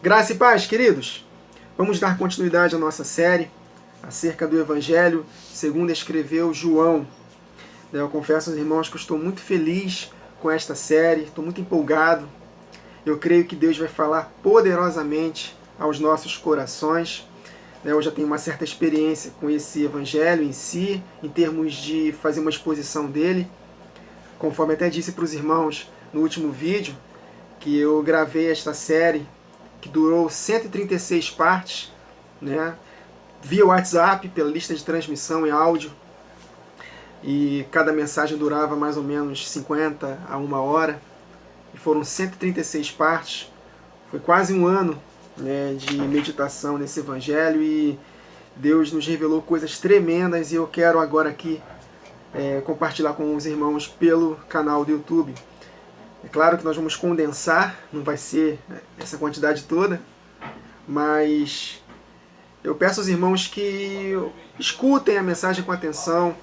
Graça e paz, queridos! Vamos dar continuidade à nossa série acerca do Evangelho segundo escreveu João. Eu confesso aos irmãos que eu estou muito feliz com esta série, estou muito empolgado. Eu creio que Deus vai falar poderosamente aos nossos corações. Eu já tenho uma certa experiência com esse Evangelho em si, em termos de fazer uma exposição dele. Conforme até disse para os irmãos no último vídeo, que eu gravei esta série que durou 136 partes, né, via WhatsApp, pela lista de transmissão em áudio, e cada mensagem durava mais ou menos 50 a 1 hora, e foram 136 partes, foi quase um ano, né, de meditação nesse Evangelho, e Deus nos revelou coisas tremendas, e eu quero agora aqui compartilhar com os irmãos pelo canal do YouTube. É claro que nós vamos condensar, não vai ser essa quantidade toda, mas eu peço aos irmãos que escutem a mensagem com atenção,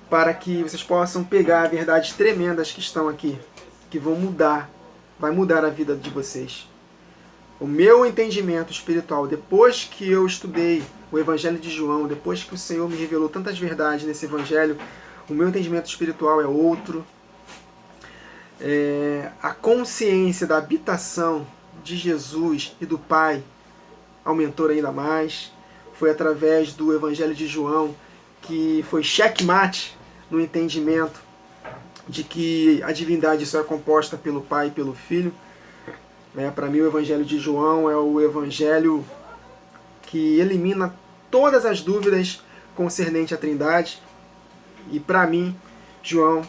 para que vocês possam pegar verdades tremendas que estão aqui, que vão mudar, vai mudar a vida de vocês. O meu entendimento espiritual, depois que eu estudei o Evangelho de João, depois que o Senhor me revelou tantas verdades nesse Evangelho, o meu entendimento espiritual é outro. A consciência da habitação de Jesus e do Pai aumentou ainda mais. Foi através do Evangelho de João que foi checkmate no entendimento de que a divindade só é composta pelo Pai e pelo Filho. Para mim, o Evangelho de João é o Evangelho que elimina todas as dúvidas concernente à Trindade. E para mim, João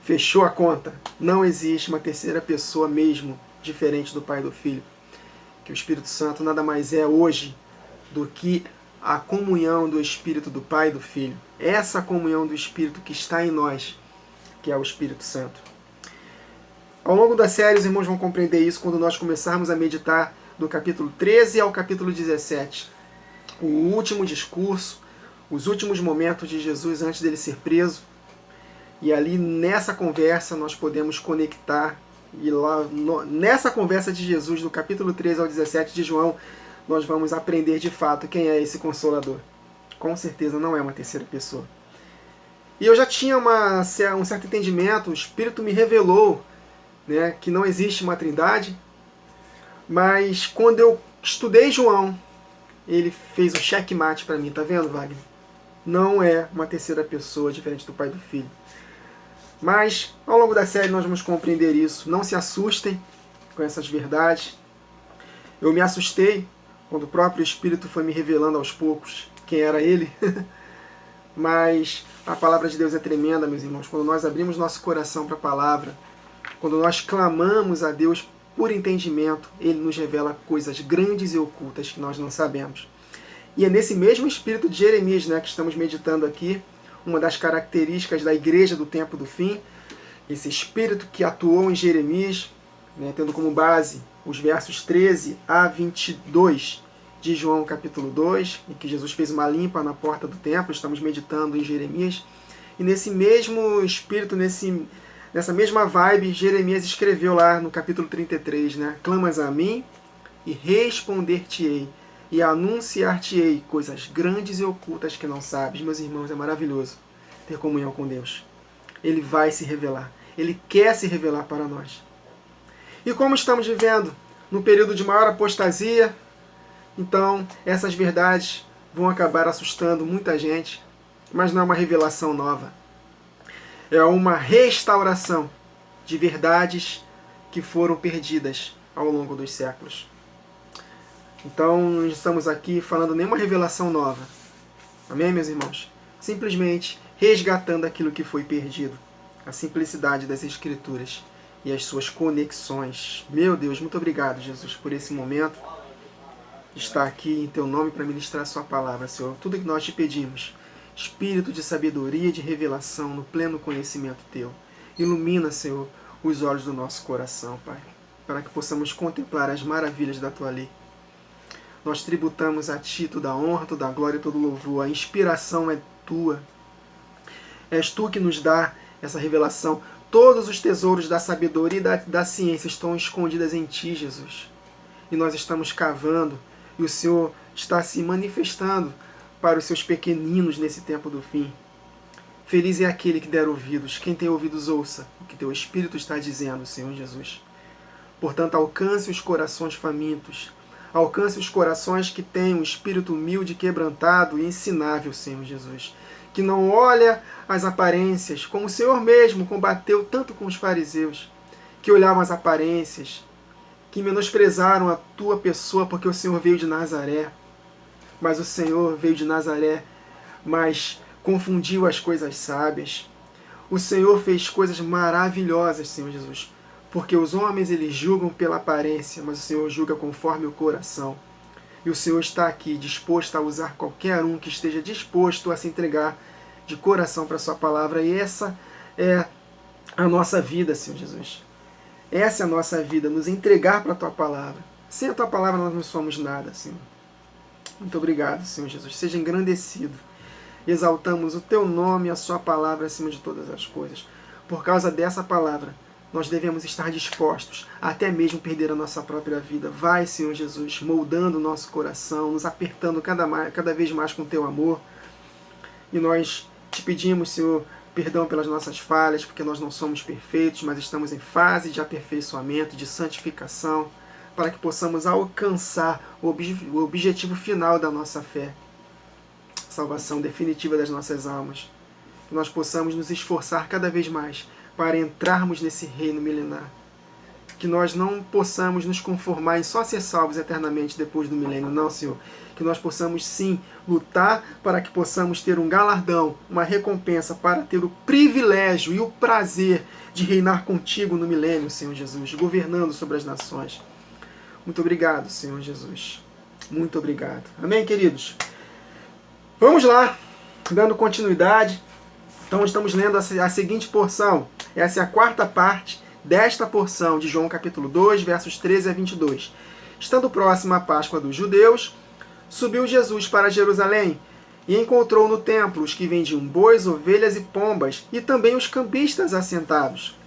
fechou a conta. Não existe uma terceira pessoa mesmo diferente do Pai e do Filho. Que o Espírito Santo nada mais é hoje do que a comunhão do Espírito do Pai e do Filho. Essa comunhão do Espírito que está em nós, que é o Espírito Santo. Ao longo da série, os irmãos vão compreender isso quando nós começarmos a meditar do capítulo 13 ao capítulo 17. O último discurso, os últimos momentos de Jesus antes dele ser preso. E ali nessa conversa nós podemos conectar, e lá nessa conversa de Jesus, do capítulo 13 ao 17 de João, nós vamos aprender de fato quem é esse Consolador. Com certeza não é uma terceira pessoa. E eu já tinha um certo entendimento, o Espírito me revelou, né, que não existe uma trindade, mas quando eu estudei João, ele fez o checkmate para mim, tá vendo, Wagner? Não é uma terceira pessoa diferente do Pai e do Filho. Mas, ao longo da série, nós vamos compreender isso. Não se assustem com essas verdades. Eu me assustei quando o próprio Espírito foi me revelando aos poucos quem era ele. Mas a palavra de Deus é tremenda, meus irmãos. Quando nós abrimos nosso coração para a palavra, quando nós clamamos a Deus por entendimento, Ele nos revela coisas grandes e ocultas que nós não sabemos. E é nesse mesmo Espírito de Jeremias, né, que estamos meditando aqui, uma das características da igreja do tempo do fim, esse Espírito que atuou em Jeremias, né, tendo como base os versos 13 a 22 de João capítulo 2, em que Jesus fez uma limpa na porta do templo. Estamos meditando em Jeremias, e nesse mesmo Espírito, nessa mesma vibe, Jeremias escreveu lá no capítulo 33, né, clamas a mim e responder-te-ei, e anunciar-te-ei coisas grandes e ocultas que não sabes. Meus irmãos, é maravilhoso ter comunhão com Deus. Ele vai se revelar. Ele quer se revelar para nós. E como estamos vivendo num período de maior apostasia, então essas verdades vão acabar assustando muita gente, mas não é uma revelação nova. É uma restauração de verdades que foram perdidas ao longo dos séculos. Então, não estamos aqui falando nenhuma revelação nova. Amém, meus irmãos? Simplesmente resgatando aquilo que foi perdido. A simplicidade das Escrituras e as suas conexões. Meu Deus, muito obrigado, Jesus, por esse momento de estar aqui em Teu nome para ministrar a Sua palavra, Senhor. Tudo que nós te pedimos, espírito de sabedoria e de revelação no pleno conhecimento Teu. Ilumina, Senhor, os olhos do nosso coração, Pai, para que possamos contemplar as maravilhas da Tua lei. Nós tributamos a Ti toda a honra, toda a glória e todo o louvor. A inspiração é Tua. És Tu que nos dá essa revelação. Todos os tesouros da sabedoria e da ciência estão escondidas em Ti, Jesus. e nós estamos cavando, e o Senhor está se manifestando para os seus pequeninos nesse tempo do fim. Feliz é aquele que der ouvidos. Quem tem ouvidos, ouça o que teu Espírito está dizendo, Senhor Jesus. Portanto, alcance os corações famintos. Alcance os corações que têm um espírito humilde, quebrantado e ensinável, Senhor Jesus. Que não olha as aparências, como o Senhor mesmo combateu tanto com os fariseus, que olhavam as aparências, que menosprezaram a tua pessoa porque o Senhor veio de Nazaré. Mas o Senhor veio de Nazaré, mas confundiu as coisas sábias. O Senhor fez coisas maravilhosas, Senhor Jesus, porque os homens eles julgam pela aparência, mas o Senhor julga conforme o coração. E o Senhor está aqui disposto a usar qualquer um que esteja disposto a se entregar de coração para a sua palavra. E essa é a nossa vida, Senhor Jesus. Essa é a nossa vida, nos entregar para a tua palavra. Sem a tua palavra nós não somos nada, Senhor. Muito obrigado, Senhor Jesus. Seja engrandecido. Exaltamos o teu nome e a sua palavra acima de todas as coisas. Por causa dessa palavra, nós devemos estar dispostos a até mesmo perder a nossa própria vida. Vai, Senhor Jesus, moldando o nosso coração, nos apertando cada vez mais com o teu amor. E nós te pedimos, Senhor, perdão pelas nossas falhas, porque nós não somos perfeitos, mas estamos em fase de aperfeiçoamento, de santificação, para que possamos alcançar o objetivo final da nossa fé, salvação definitiva das nossas almas. Que nós possamos nos esforçar cada vez mais para entrarmos nesse reino milenar. Que nós não possamos nos conformar em só ser salvos eternamente depois do milênio, não, Senhor. Que nós possamos sim lutar para que possamos ter um galardão, uma recompensa, para ter o privilégio e o prazer de reinar contigo no milênio, Senhor Jesus, governando sobre as nações. Muito obrigado, Senhor Jesus. Muito obrigado. Amém, queridos? Vamos lá, dando continuidade. Então estamos lendo a seguinte porção. Essa é a quarta parte desta porção de João capítulo 2, versos 13 a 22. Estando próxima a Páscoa dos judeus, subiu Jesus para Jerusalém e encontrou no templo os que vendiam bois, ovelhas e pombas, e também os cambistas assentados.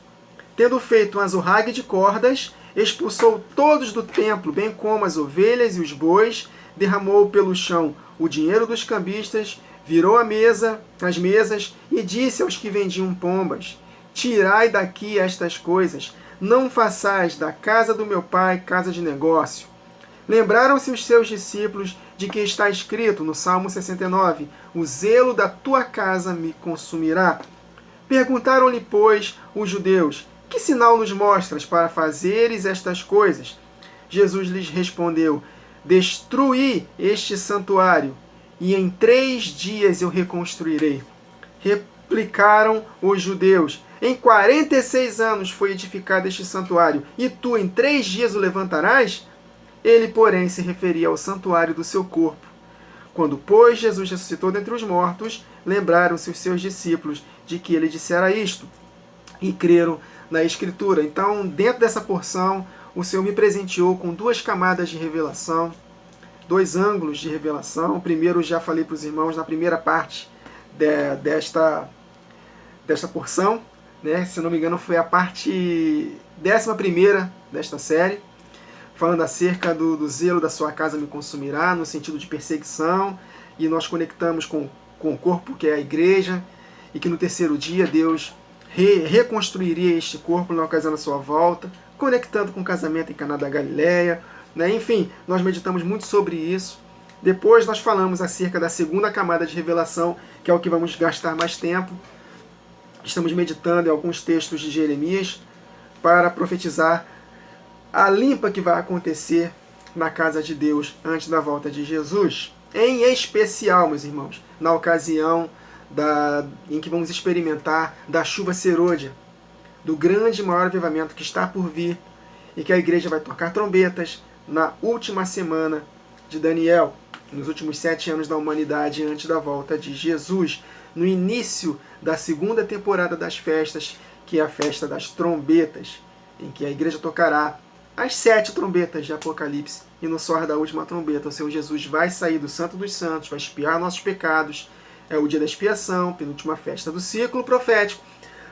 Tendo feito um azorrague de cordas, expulsou todos do templo, bem como as ovelhas e os bois, derramou pelo chão o dinheiro dos cambistas, virou as mesas e disse aos que vendiam pombas: tirai daqui estas coisas, não façais da casa do meu pai casa de negócio. Lembraram-se os seus discípulos de que está escrito no Salmo 69, o zelo da tua casa me consumirá. Perguntaram-lhe, pois, os judeus: que sinal nos mostras para fazeres estas coisas? Jesus lhes respondeu: destruí este santuário, e em 3 dias eu reconstruirei. Replicaram os judeus: em 46 anos foi edificado este santuário, e tu em 3 dias o levantarás? Ele, porém, se referia ao santuário do seu corpo. Quando, pois, Jesus ressuscitou dentre os mortos, lembraram-se os seus discípulos de que ele dissera isto, e creram na Escritura. Então, dentro dessa porção, o Senhor me presenteou com 2 camadas de revelação, 2 ângulos de revelação. O primeiro, já falei para os irmãos na primeira parte desta porção, né? Se não me engano, foi a parte 11ª desta série, falando acerca do zelo da sua casa me consumirá, no sentido de perseguição, e nós conectamos com o corpo, que é a igreja, e que no 3º dia Deus reconstruiria este corpo na ocasião da sua volta, conectando com o casamento em Caná da Galileia, né? Enfim, nós meditamos muito sobre isso. Depois nós falamos acerca da 2ª camada de revelação, que é o que vamos gastar mais tempo. Estamos meditando em alguns textos de Jeremias para profetizar a limpa que vai acontecer na casa de Deus antes da volta de Jesus. Em especial, meus irmãos, na ocasião em que vamos experimentar da chuva serôdia, do grande e maior avivamento que está por vir, e que a igreja vai tocar trombetas na última semana de Daniel, nos últimos 7 anos da humanidade antes da volta de Jesus, no início da 2ª temporada das festas, que é a festa das trombetas, em que a igreja tocará as 7 trombetas de Apocalipse, e no soar da última trombeta o Senhor Jesus vai sair do Santo dos Santos, vai expiar nossos pecados. É o dia da expiação, penúltima festa do ciclo profético,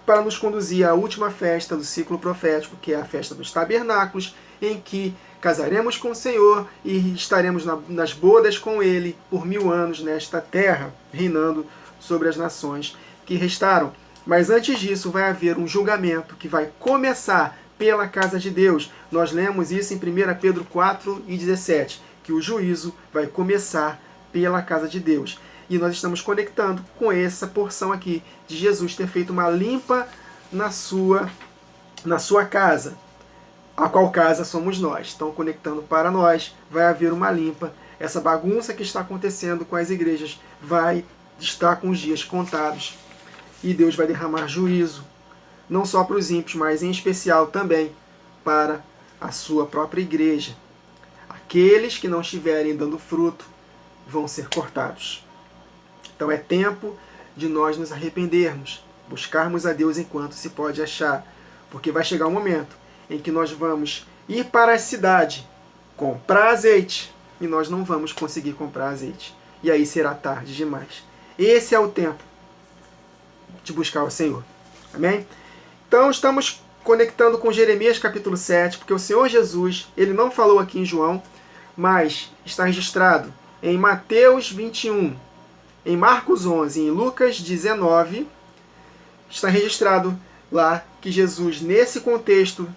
para nos conduzir à última festa do ciclo profético, que é a festa dos tabernáculos, em que casaremos com o Senhor e estaremos nas bodas com Ele por 1000 anos nesta terra, reinando sobre as nações que restaram. Mas antes disso vai haver um julgamento que vai começar pela casa de Deus. Nós lemos isso em 1 Pedro 4:17, que o juízo vai começar pela casa de Deus. E nós estamos conectando com essa porção aqui de Jesus ter feito uma limpa na sua casa, a qual casa somos nós. Então, conectando para nós, vai haver uma limpa. Essa bagunça que está acontecendo com as igrejas vai estar com os dias contados. E Deus vai derramar juízo, não só para os ímpios, mas em especial também para a sua própria igreja. Aqueles que não estiverem dando fruto vão ser cortados. Então é tempo de nós nos arrependermos, buscarmos a Deus enquanto se pode achar, porque vai chegar um momento em que nós vamos ir para a cidade comprar azeite e nós não vamos conseguir comprar azeite. E aí será tarde demais. Esse é o tempo de buscar o Senhor. Amém? Então estamos conectando com Jeremias capítulo 7, porque o Senhor Jesus, ele não falou aqui em João, mas está registrado em Mateus 21, em Marcos 11, em Lucas 19, está registrado lá que Jesus, nesse contexto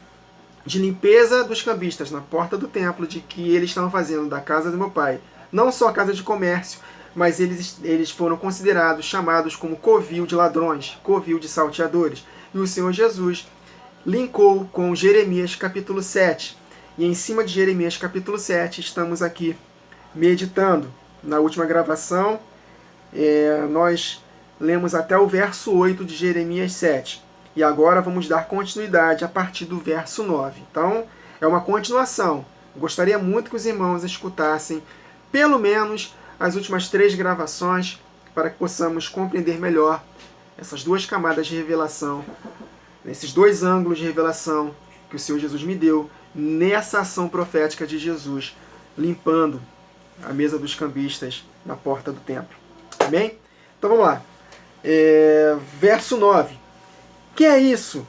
de limpeza dos cambistas na porta do templo, de que eles estavam fazendo da casa do meu pai, não só casa de comércio, mas eles foram considerados, chamados como covil de ladrões, covil de salteadores. E o Senhor Jesus linkou com Jeremias capítulo 7. E em cima de Jeremias capítulo 7 estamos aqui meditando. Na última gravação, nós lemos até o verso 8 de Jeremias 7. E agora vamos dar continuidade a partir do verso 9. Então, é uma continuação. Gostaria muito que os irmãos escutassem pelo menos as últimas 3 gravações para que possamos compreender melhor essas 2 camadas de revelação, esses 2 ângulos de revelação que o Senhor Jesus me deu nessa ação profética de Jesus, limpando a mesa dos cambistas na porta do templo. Amém? Então vamos lá. Verso 9. Que é isso?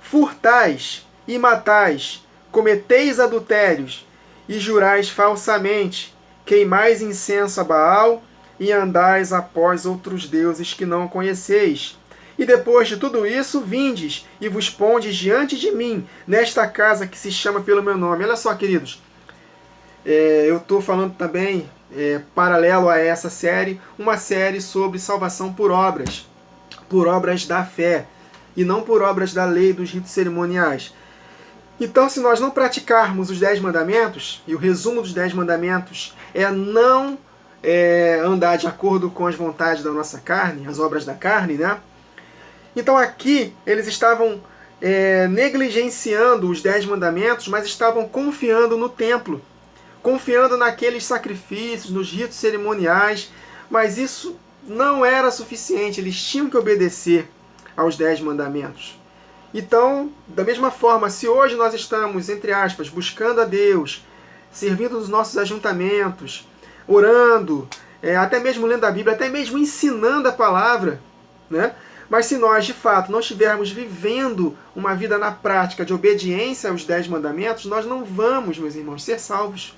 Furtais e matais, cometeis adultérios e jurais falsamente, queimais incenso a Baal e andais após outros deuses que não conheceis. E depois de tudo isso, vindes e vos pondes diante de mim, nesta casa que se chama pelo meu nome. Olha só, queridos, eu estou falando também, paralelo a essa série, uma série sobre salvação por obras da fé, e não por obras da lei dos ritos cerimoniais. Então, se nós não praticarmos os 10 mandamentos, e o resumo dos 10 mandamentos é não andar de acordo com as vontades da nossa carne, as obras da carne, né? Então aqui eles estavam negligenciando os 10 mandamentos, mas estavam confiando no templo, confiando naqueles sacrifícios, nos ritos cerimoniais, mas isso não era suficiente, eles tinham que obedecer aos 10 mandamentos. Então, da mesma forma, se hoje nós estamos, entre aspas, buscando a Deus, servindo nos nossos ajuntamentos, orando, até mesmo lendo a Bíblia, até mesmo ensinando a palavra, né? Mas se nós, de fato, não estivermos vivendo uma vida na prática de obediência aos 10 mandamentos, nós não vamos, meus irmãos, ser salvos.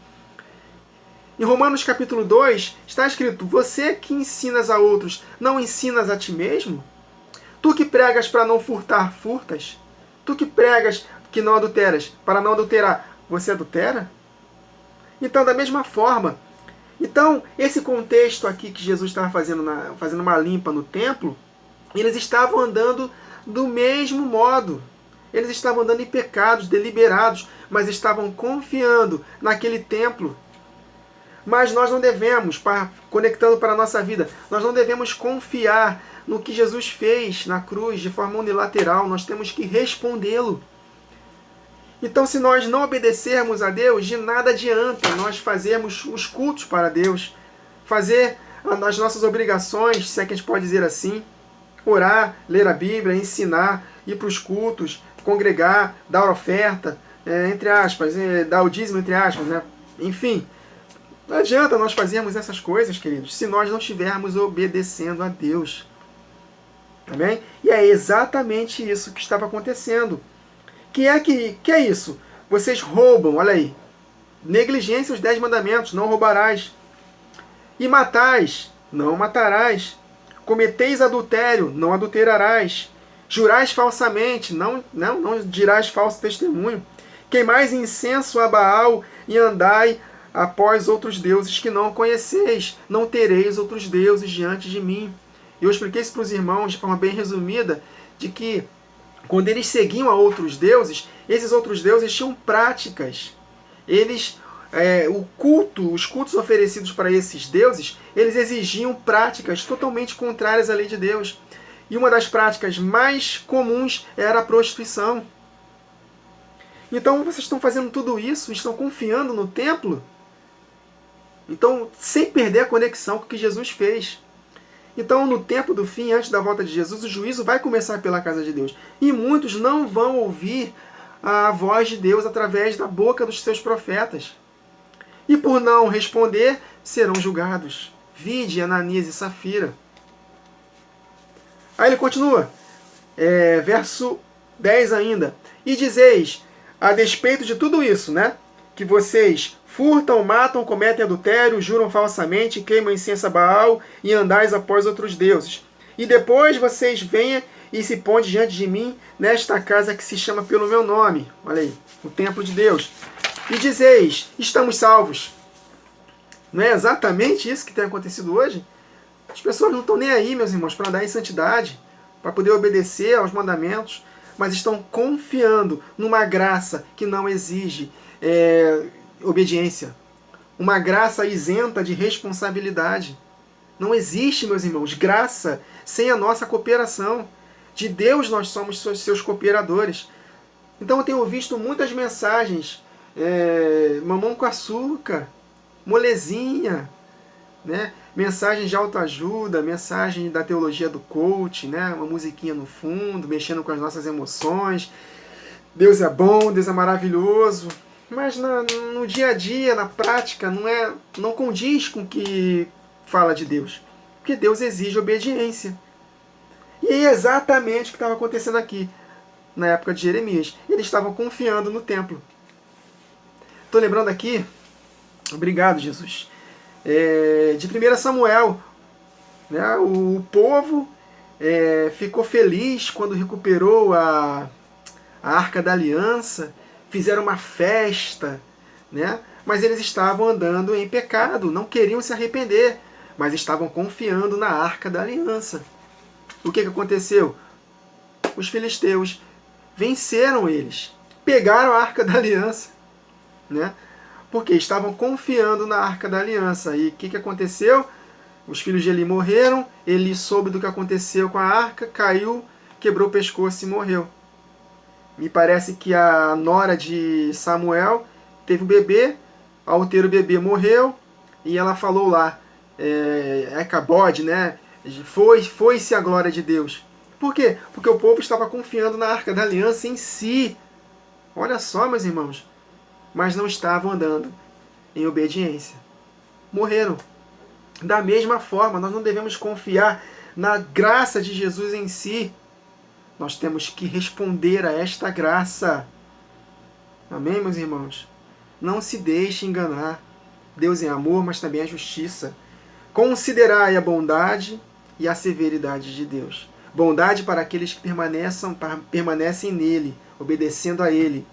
Em Romanos capítulo 2 está escrito: você que ensinas a outros, não ensinas a ti mesmo? Tu que pregas para não furtar, furtas? Tu que pregas que não adulteras, para não adulterar, você adultera? Então, da mesma forma, esse contexto aqui que Jesus estava fazendo uma limpa no templo, eles estavam andando do mesmo modo. Eles estavam andando em pecados deliberados, mas estavam confiando naquele templo. Mas nós não devemos, conectando para a nossa vida, nós não devemos confiar no que Jesus fez na cruz de forma unilateral, nós temos que respondê-lo. Então, se nós não obedecermos a Deus, de nada adianta nós fazermos os cultos para Deus, fazer as nossas obrigações, se é que a gente pode dizer assim, orar, ler a Bíblia, ensinar, ir para os cultos, congregar, dar oferta, entre aspas, dar o dízimo, entre aspas, né? Enfim, não adianta nós fazermos essas coisas, queridos, se nós não estivermos obedecendo a Deus. Amém? E é exatamente isso que estava acontecendo. Que é isso? Vocês roubam, olha aí. Negligência aos 10 mandamentos, não roubarás. E matais, não matarás. Cometeis adultério, não adulterarás. Jurais falsamente, não dirás falso testemunho. Queimais incenso a Baal e andai após outros deuses que não conheceis. Não tereis outros deuses diante de mim. Eu expliquei isso para os irmãos de forma bem resumida, de que quando eles seguiam a outros deuses, esses outros deuses tinham práticas. Os cultos oferecidos para esses deuses, eles exigiam práticas totalmente contrárias à lei de Deus. E uma das práticas mais comuns era a prostituição. Então vocês estão fazendo tudo isso, estão confiando no templo, então sem perder a conexão com o que Jesus fez. Então no tempo do fim, antes da volta de Jesus, o juízo vai começar pela casa de Deus. E muitos não vão ouvir a voz de Deus através da boca dos seus profetas. E por não responder, serão julgados. Vide Ananias e Safira. Aí ele continua, verso 10 ainda. E dizeis, a despeito de tudo isso, né? Que vocês furtam, matam, cometem adultério, juram falsamente, queimam incenso a Baal e andais após outros deuses. E depois vocês venham e se põem diante de mim nesta casa que se chama pelo meu nome. Olha aí, o templo de Deus. E dizeis, estamos salvos. Não é exatamente isso que tem acontecido hoje? As pessoas não estão nem aí, meus irmãos, para andar em santidade, para poder obedecer aos mandamentos, mas estão confiando numa graça que não exige obediência. Uma graça isenta de responsabilidade. Não existe, meus irmãos, graça sem a nossa cooperação. De Deus nós somos seus cooperadores. Então eu tenho visto muitas mensagens, mamão com açúcar, molezinha, né? Mensagens de autoajuda, mensagem da teologia do coach, né? Uma musiquinha no fundo, mexendo com as nossas emoções. Deus é bom, Deus é maravilhoso, mas no dia a dia, na prática, não condiz com o que fala de Deus, porque Deus exige obediência. E é exatamente o que estava acontecendo aqui, na época de Jeremias. Eles estavam confiando no templo. Estou lembrando aqui, obrigado Jesus, de 1 Samuel, né? O povo ficou feliz quando recuperou a Arca da Aliança, fizeram uma festa, né? Mas eles estavam andando em pecado, não queriam se arrepender, mas estavam confiando na Arca da Aliança. O que aconteceu? Os filisteus venceram eles, pegaram a Arca da Aliança, né? Porque estavam confiando na Arca da Aliança. E o que aconteceu? Os filhos de Eli morreram, Eli soube do que aconteceu com a arca, caiu, quebrou o pescoço e morreu. Me parece que a nora de Samuel teve um bebê, ao ter o bebê morreu, e ela falou lá, Icabode, né? Foi-se a glória de Deus. Por quê? Porque o povo estava confiando na Arca da Aliança em si. Olha só, meus irmãos. Mas não estavam andando em obediência. Morreram. Da mesma forma, nós não devemos confiar na graça de Jesus em si. Nós temos que responder a esta graça. Amém, meus irmãos? Não se deixe enganar. Deus é amor, mas também é justiça. Considerai a bondade e a severidade de Deus. Bondade para aqueles que permanecem nele, obedecendo a ele.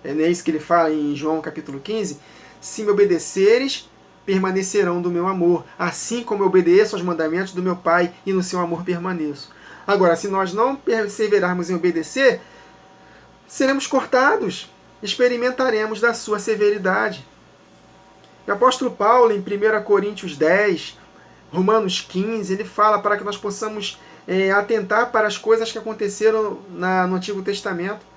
É isso que ele fala em João capítulo 15. Se me obedeceres, permanecerão do meu amor, assim como eu obedeço aos mandamentos do meu Pai e no seu amor permaneço. Agora, se nós não perseverarmos em obedecer, seremos cortados, experimentaremos da sua severidade. O apóstolo Paulo, em 1 Coríntios 10, Romanos 15, ele fala para que nós possamos atentar para as coisas que aconteceram no Antigo Testamento,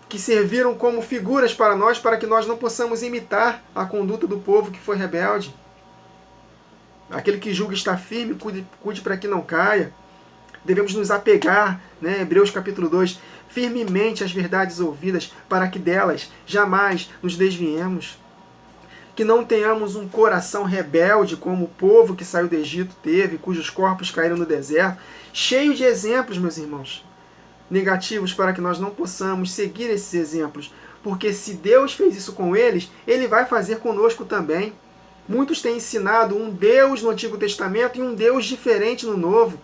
que serviram como figuras para nós, para que nós não possamos imitar a conduta do povo que foi rebelde. Aquele que julga estar firme, cuide para que não caia. Devemos nos apegar, né, Hebreus capítulo 2, firmemente às verdades ouvidas, para que delas jamais nos desviemos. Que não tenhamos um coração rebelde como o povo que saiu do Egito teve, cujos corpos caíram no deserto, cheio de exemplos, meus irmãos, negativos, para que nós não possamos seguir esses exemplos, porque se Deus fez isso com eles, Ele vai fazer conosco também. Muitos têm ensinado um Deus no Antigo Testamento e um Deus diferente no Novo.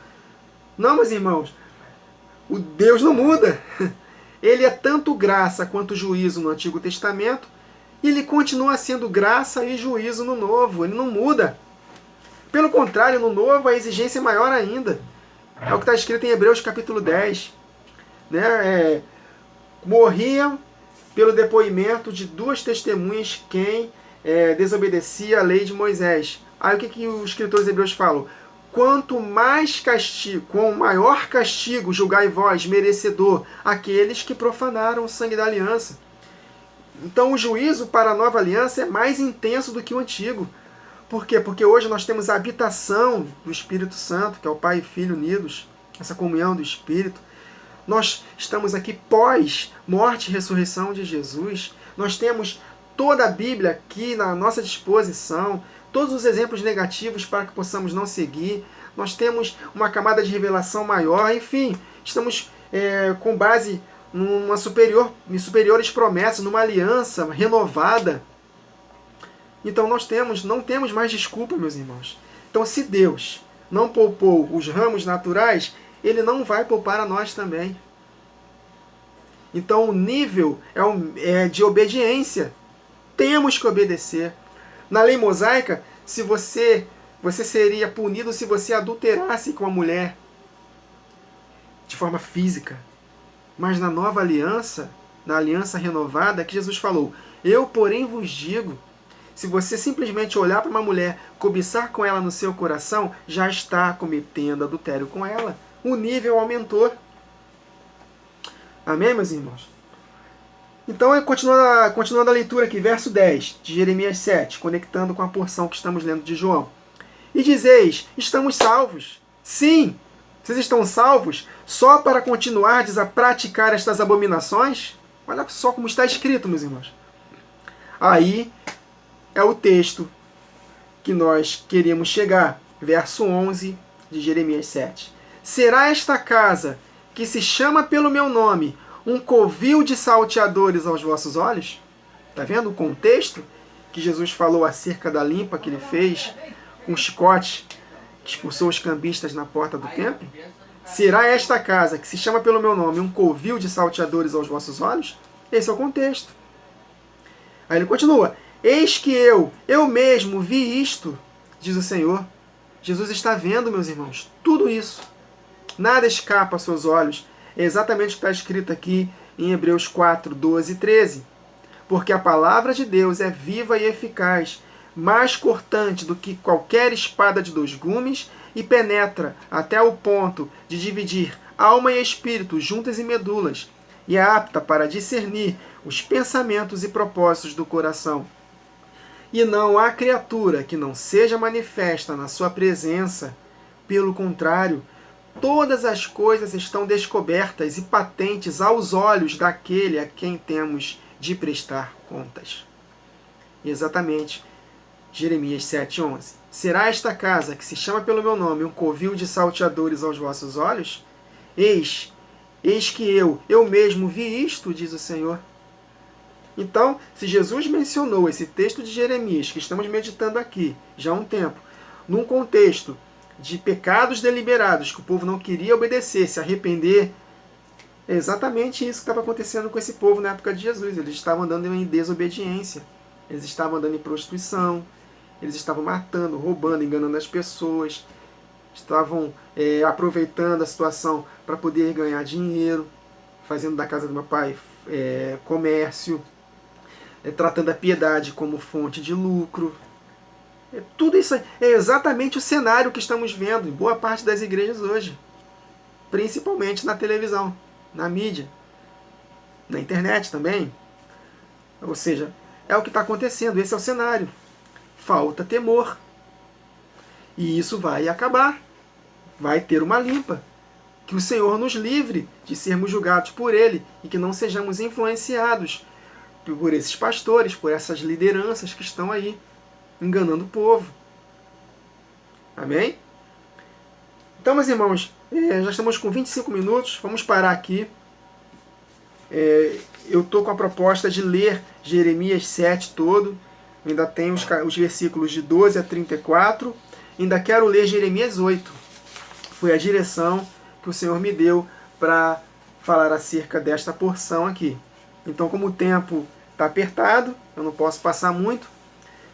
Não, meus irmãos, o Deus não muda. Ele é tanto graça quanto juízo no Antigo Testamento, e ele continua sendo graça e juízo no Novo. Ele não muda. Pelo contrário, no Novo a exigência é maior ainda. É o que está escrito em Hebreus capítulo 10. Morriam pelo depoimento de duas testemunhas quem desobedecia a lei de Moisés. Aí o que os escritores hebreus falam? Quanto mais castigo, com maior castigo julgai vós, merecedor, aqueles que profanaram o sangue da aliança. Então o juízo para a nova aliança é mais intenso do que o antigo. Por quê? Porque hoje nós temos a habitação do Espírito Santo, que é o Pai e Filho unidos, essa comunhão do Espírito. Nós estamos aqui pós morte e ressurreição de Jesus. Nós temos toda a Bíblia aqui na nossa disposição, todos os exemplos negativos para que possamos não seguir. Nós temos uma camada de revelação maior, enfim, estamos com base em superiores promessas, numa aliança renovada. Então não temos mais desculpa, meus irmãos. Então se Deus não poupou os ramos naturais, Ele não vai poupar a nós também. Então o nível é de obediência. Temos que obedecer. Na lei mosaica, se você seria punido se você adulterasse com a mulher de forma física. Mas na nova aliança, na aliança renovada, que Jesus falou, eu, porém, vos digo, se você simplesmente olhar para uma mulher, cobiçar com ela no seu coração, já está cometendo adultério com ela. O nível aumentou. Amém, meus irmãos? Então, continuando a leitura aqui, verso 10 de Jeremias 7, conectando com a porção que estamos lendo de João. E dizeis, estamos salvos. Sim, vocês estão salvos só para continuardes a praticar estas abominações? Olha só como está escrito, meus irmãos. Aí é o texto que nós queríamos chegar. Verso 11 de Jeremias 7. Será esta casa, que se chama pelo meu nome, um covil de salteadores aos vossos olhos? Está vendo o contexto que Jesus falou acerca da limpa que ele fez com chicote, que expulsou os cambistas na porta do templo? Será esta casa, que se chama pelo meu nome, um covil de salteadores aos vossos olhos? Esse é o contexto. Aí ele continua. Eis que eu mesmo vi isto, diz o Senhor. Jesus está vendo, meus irmãos, tudo isso. Nada escapa aos seus olhos. É exatamente o que está escrito aqui em Hebreus 4, 12 e 13. Porque a palavra de Deus é viva e eficaz, mais cortante do que qualquer espada de 2 gumes, e penetra até o ponto de dividir alma e espírito, juntas e medulas, e é apta para discernir os pensamentos e propósitos do coração. E não há criatura que não seja manifesta na sua presença. Pelo contrário, todas as coisas estão descobertas e patentes aos olhos daquele a quem temos de prestar contas. Exatamente, Jeremias 7,11. Será esta casa, que se chama pelo meu nome, um covil de salteadores aos vossos olhos? Eis que eu mesmo vi isto, diz o Senhor. Então, se Jesus mencionou esse texto de Jeremias, que estamos meditando aqui já há um tempo, num contexto de pecados deliberados, que o povo não queria obedecer, se arrepender, é exatamente isso que estava acontecendo com esse povo na época de Jesus. Eles estavam andando em desobediência, eles estavam andando em prostituição, eles estavam matando, roubando, enganando as pessoas, estavam aproveitando a situação para poder ganhar dinheiro, fazendo da casa do meu pai comércio, tratando a piedade como fonte de lucro. Tudo isso é exatamente o cenário que estamos vendo em boa parte das igrejas hoje, principalmente na televisão, na mídia, na internet também. Ou seja, é o que está acontecendo, esse é o cenário. Falta temor. E isso vai acabar. Vai ter uma limpa. Que o Senhor nos livre de sermos julgados por Ele e que não sejamos influenciados por esses pastores, por essas lideranças que estão aí, enganando o povo. Amém? Então, meus irmãos, já estamos com 25 minutos, vamos parar aqui. Eu estou com a proposta de ler Jeremias 7 todo. Ainda tem os versículos de 12 a 34. Ainda quero ler Jeremias 8. Foi a direção que o Senhor me deu para falar acerca desta porção aqui. Então, como o tempo está apertado, eu não posso passar muito,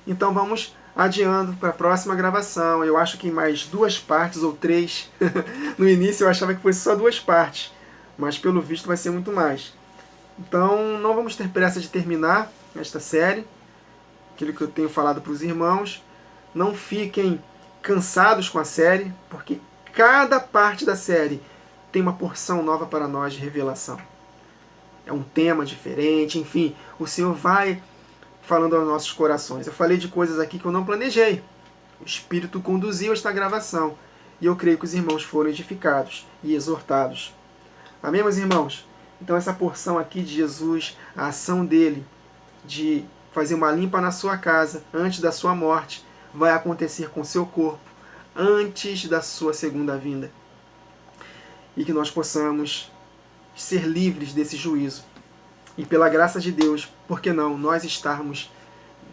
então vamos adiando para a próxima gravação. Eu acho que em mais 2 partes ou 3. No início eu achava que fosse só 2 partes, mas pelo visto vai ser muito mais. Então não vamos ter pressa de terminar esta série, aquilo que eu tenho falado para os irmãos. Não fiquem cansados com a série, porque cada parte da série tem uma porção nova para nós de revelação. É um tema diferente, enfim, o Senhor vai falando aos nossos corações. Eu falei de coisas aqui que eu não planejei. O Espírito conduziu esta gravação e eu creio que os irmãos foram edificados e exortados. Amém, meus irmãos? Então essa porção aqui de Jesus, a ação dele de fazer uma limpa na sua casa antes da sua morte, vai acontecer com seu corpo antes da sua segunda vinda. E que nós possamos ser livres desse juízo. E pela graça de Deus, por que não nós estarmos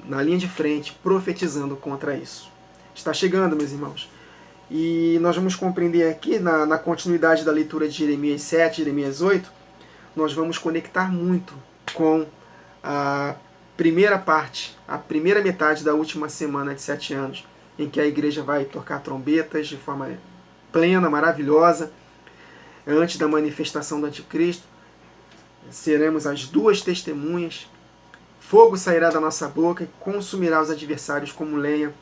na linha de frente profetizando contra isso? Está chegando, meus irmãos. E nós vamos compreender aqui, na continuidade da leitura de Jeremias 7, Jeremias 8, nós vamos conectar muito com a primeira parte, a primeira metade da última semana de 7 anos, em que a igreja vai tocar trombetas de forma plena, maravilhosa, antes da manifestação do anticristo. Seremos as 2 testemunhas. Fogo sairá da nossa boca e consumirá os adversários como lenha,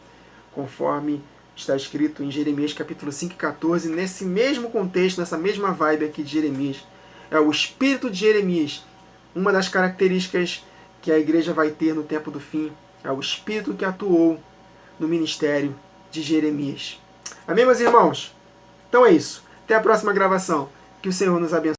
conforme está escrito em Jeremias capítulo 5 e 14. Nesse mesmo contexto, nessa mesma vibe aqui de Jeremias, é o espírito de Jeremias. Uma das características que a igreja vai ter no tempo do fim é o espírito que atuou no ministério de Jeremias. Amém, meus irmãos? Então é isso. Até a próxima gravação. Que o Senhor nos abençoe.